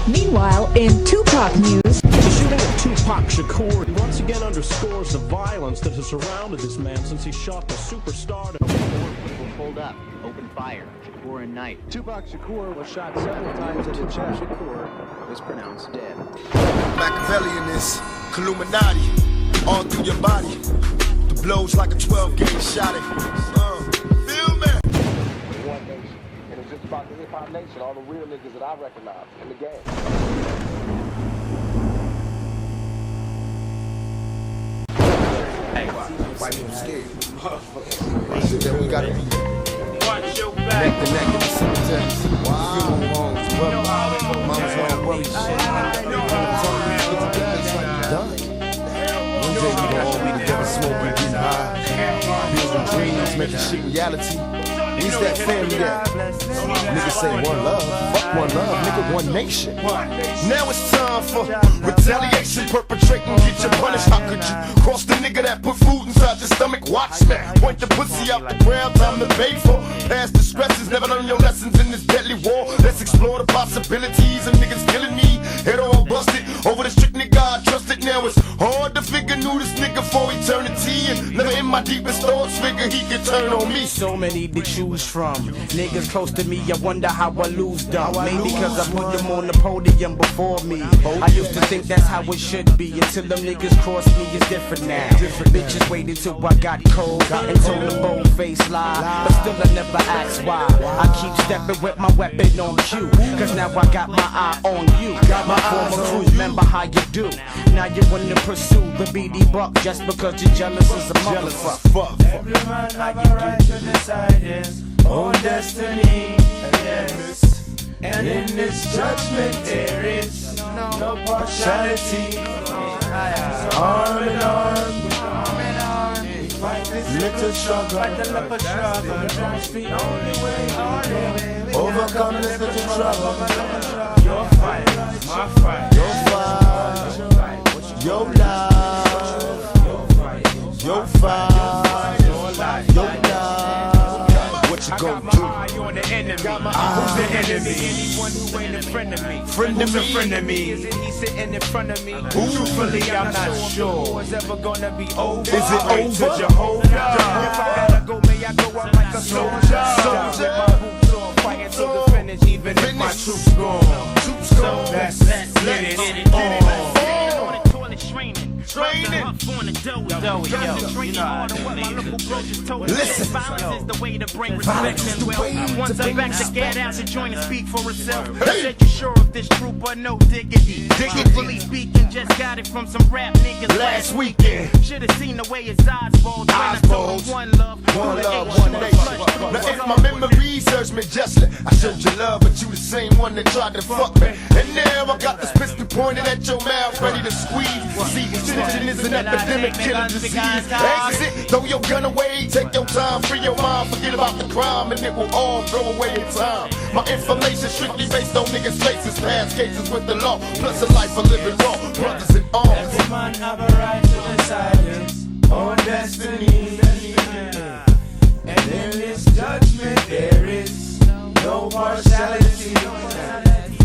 Meanwhile, in Tupac news, The shooting of Tupac Shakur once again underscores the violence that has surrounded this man since he shot the superstar. People pulled up, opened fire. Shakur and knife. Tupac Shakur was shot several times in the chest. Shakur was pronounced dead. MAKAVELI in this, Illuminati, all through your body. The blows like a 12-gauge shot. Feel me? One nation. And it's just about the hip-hop nation, all the real niggas that I recognize in the game. Hey, why you scared? Then we gotta be Watch your back. neck to neck in the cemeteries. Funeral homes, mama's home, worry shit. Done. One day we gon' all be together, smoking, getting high, building dreams, making shit reality. Where's that family at? Niggas say one love, fuck one love, nigga, one nation. Now it's time for retaliation, perpetrating, get your punish. How could you cross the nigga that put food inside your stomach? Watch me, point the pussy out the ground, time to pay for past the stresses. Never learn your lessons in this deadly war. Let's explore the possibilities of niggas killing me. Head all busted over the strict nigga I trusted. Now it's hard to figure knew this nigga for eternity, and never in my deepest thoughts figure he could turn on me. So many to choose from. Niggas close to me, I wonder how I lose them. Maybe because I put them on the podium before me. I used to think that's how it should be, until them niggas cross me. It's different now. Bitches waited till I got cold and told the bold face lie, but still I never asked why. I keep stepping with my weapon on cue, cause now I got my eye on you. My former crew, remember how you do. Now you wanna pursue the BD buck just because you're jealous as a motherfucker. Every man have a right to decide his own destiny, yes. And in this judgment there is no partiality. Arm in arm, we fight this little struggle. It's the only way. Overcome this little trouble. Your fight, my fight. Your fight, your life, your fight, your life. What you gon' do? On the enemy. Who's the enemy? Anyone who ain't a friend of me. Friend of Who's a me? friend of me? Isn't he sitting in front of me? Truthfully, I'm not sure. Is ever gonna be over? Is it Pray over? to Jehovah. If I gotta go, may I go out like a soldier? With my boots on, fighting to the finish, even if my troops gone. So let's get it on. Training. Listen. Violence is the way to bring respect and wealth. Once I'm back to get out to join and speak for itself. Said you sure of this troop or no diggity? Truthfully speaking, just got it from some rap niggas last weekend. Should've seen the way his eyes bulged when I told him one love, one nation. Now if my memory serves me justly, I showed you love, but you the same one that tried to fuck me. And now I got this pistol pointed at your mouth, ready to squeeze. See, snitching is an epidemic, killing disease. Exit, throw your gun away, take your time, free your mind, forget about the crime, and it will all go away in time. My information strictly based on niggas' faces, past cases with the law, plus a life of living raw, brothers in arms. Every man have a right to decide his own destiny. And in this judgment there is no partiality.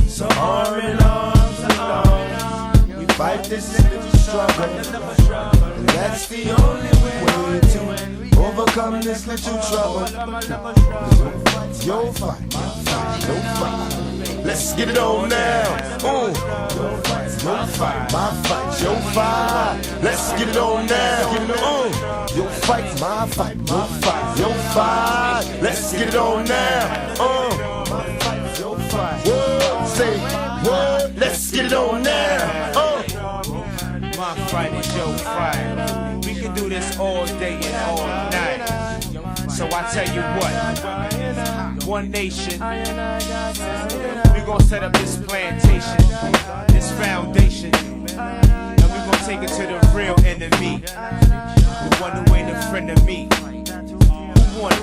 So arm in arms alone, we fight this little struggle. And that's the only way to overcome this little trouble. Your fight, your fight. Let's get it on now. Your fight, my fight, your fight. Let's get it on now. Your fight, my fight, your fight, your fight. Let's get it on now. My fight, your fight. Word, say word. Let's get it on now. My fight is your fight. We can do this all day and all night. So I tell you what, one nation, we gon' set up this plantation, this foundation, and we gon' take it to the real enemy, the one who ain't a friend of me. Who won it?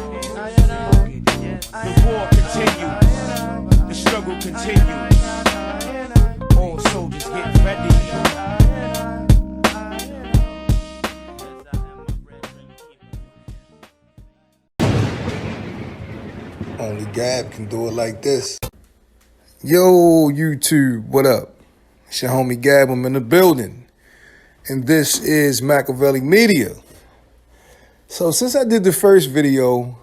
The war continues, the struggle continues. All soldiers get ready. Only Gab can do it like this. Yo, YouTube, what up? It's your homie Gab, I'm in the building. And this is MAKAVELI Media. So since I did the first video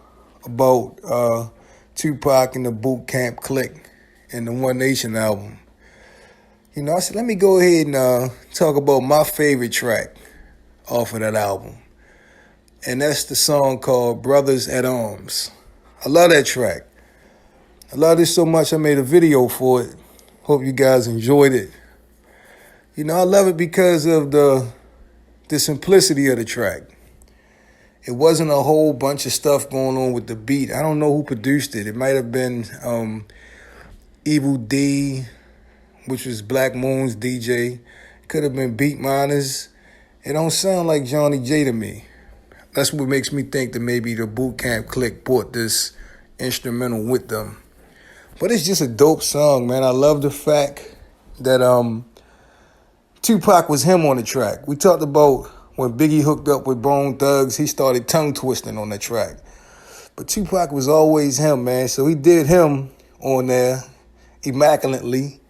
about Tupac and the Boot Camp Clique and the One Nation album, you know, I said, let me go ahead and talk about my favorite track off of that album. And that's the song called Brothers at Arms. I love that track. I love it so much I made a video for it. Hope you guys enjoyed it. You know, I love it because of the simplicity of the track. It wasn't a whole bunch of stuff going on with the beat. I don't know who produced it. It might have been Evil D, which was Black Moon's DJ. Could have been Beat Miners. It don't sound like Johnny J to me. That's what makes me think that maybe the Boot Camp Clique brought this instrumental with them. But it's just a dope song, man. I love the fact that Tupac was him on the track. We talked about when Biggie hooked up with Bone Thugs, he started tongue twisting on the track. But Tupac was always him, man. So he did him on there immaculately.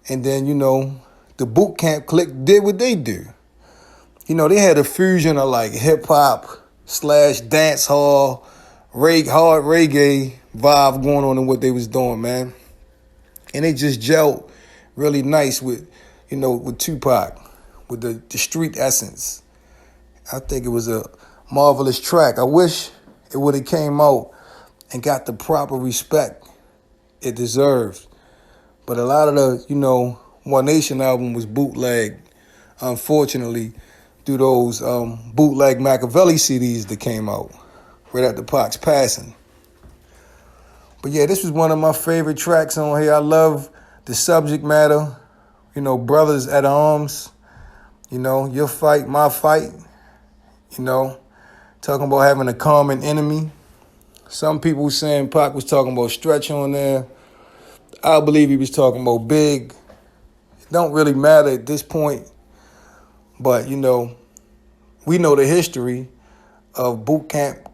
And then, you know, the Boot Camp Clique did what they do. You know, they had a fusion of like hip-hop / dance hall, hard reggae vibe going on in what they was doing, man. And they just gelled really nice with, you know, with Tupac, with the street essence. I think it was a marvelous track. I wish it would have came out and got the proper respect it deserved. But a lot of the, you know, One Nation album was bootlegged, unfortunately, through those bootleg MAKAVELI CDs that came out right after Pac's passing. But yeah, this was one of my favorite tracks on here. I love the subject matter, you know, brothers at arms, you know, your fight, my fight, you know, talking about having a common enemy. Some people saying Pac was talking about Stretch on there. I believe he was talking about Big. It don't really matter at this point. But, you know, we know the history of Boot Camp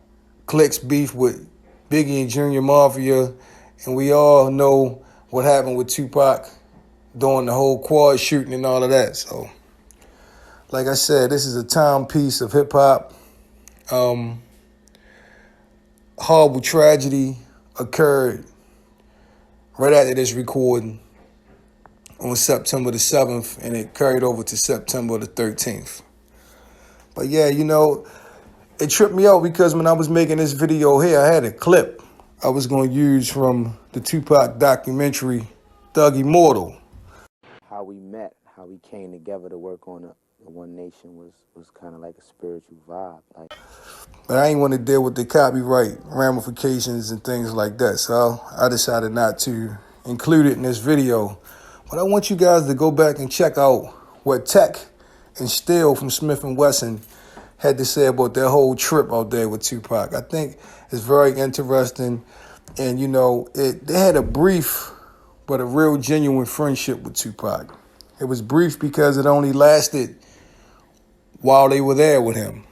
Clique's beef with Biggie and Junior Mafia, and we all know what happened with Tupac during the whole quad shooting and all of that. So, like I said, this is a timepiece of hip-hop. Horrible tragedy occurred right after this recording on September the 7th, and it carried over to September the 13th. But yeah, you know, it tripped me out because when I was making this video here, I had a clip I was going to use from the Tupac documentary, Thug Immortal. How we met, how we came together to work on the One Nation was kind of like a spiritual vibe. But I ain't want to deal with the copyright ramifications and things like that, so I decided not to include it in this video. But I want you guys to go back and check out what Tech and Steele from Smith & Wesson had to say about their whole trip out there with Tupac. I think it's very interesting. And, you know, they had a brief but a real genuine friendship with Tupac. It was brief because it only lasted while they were there with him.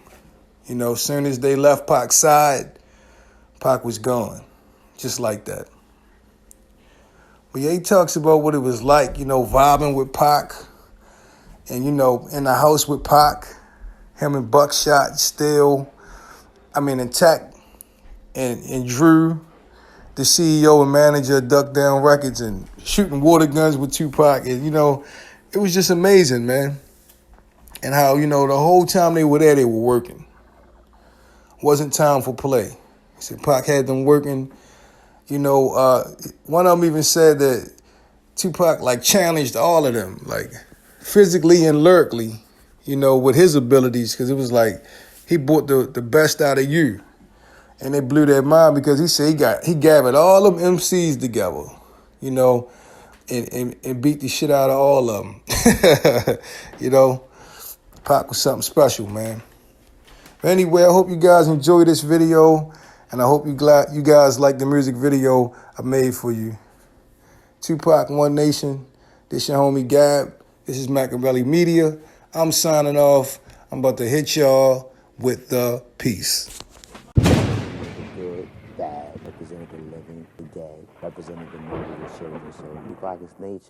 You know, as soon as they left Pac's side, Pac was gone, just like that. But yeah, he talks about what it was like, you know, vibing with Pac and, you know, in the house with Pac, him and Buckshot, Steele, and Tech and Drew, the CEO and manager of Duck Down Records, and shooting water guns with Tupac. And, you know, it was just amazing, man. And how, you know, the whole time they were there, they were working. Wasn't time for play. He said Pac had them working. You know, one of them even said that Tupac, like, challenged all of them, like, physically and lyrically, you know, with his abilities, because it was like he brought the best out of you. And they blew their mind because he said he gathered all them MCs together, you know, and beat the shit out of all of them. You know, Pac was something special, man. But anyway, I hope you guys enjoy this video, and I hope you guys like the music video I made for you. Tupac, One Nation. This your homie Gab. This is MAKAVELI Media. I'm signing off. I'm about to hit y'all with the peace. Good. bad, represented the living, the dead, represented the murdered, the children. So Tupac is nature.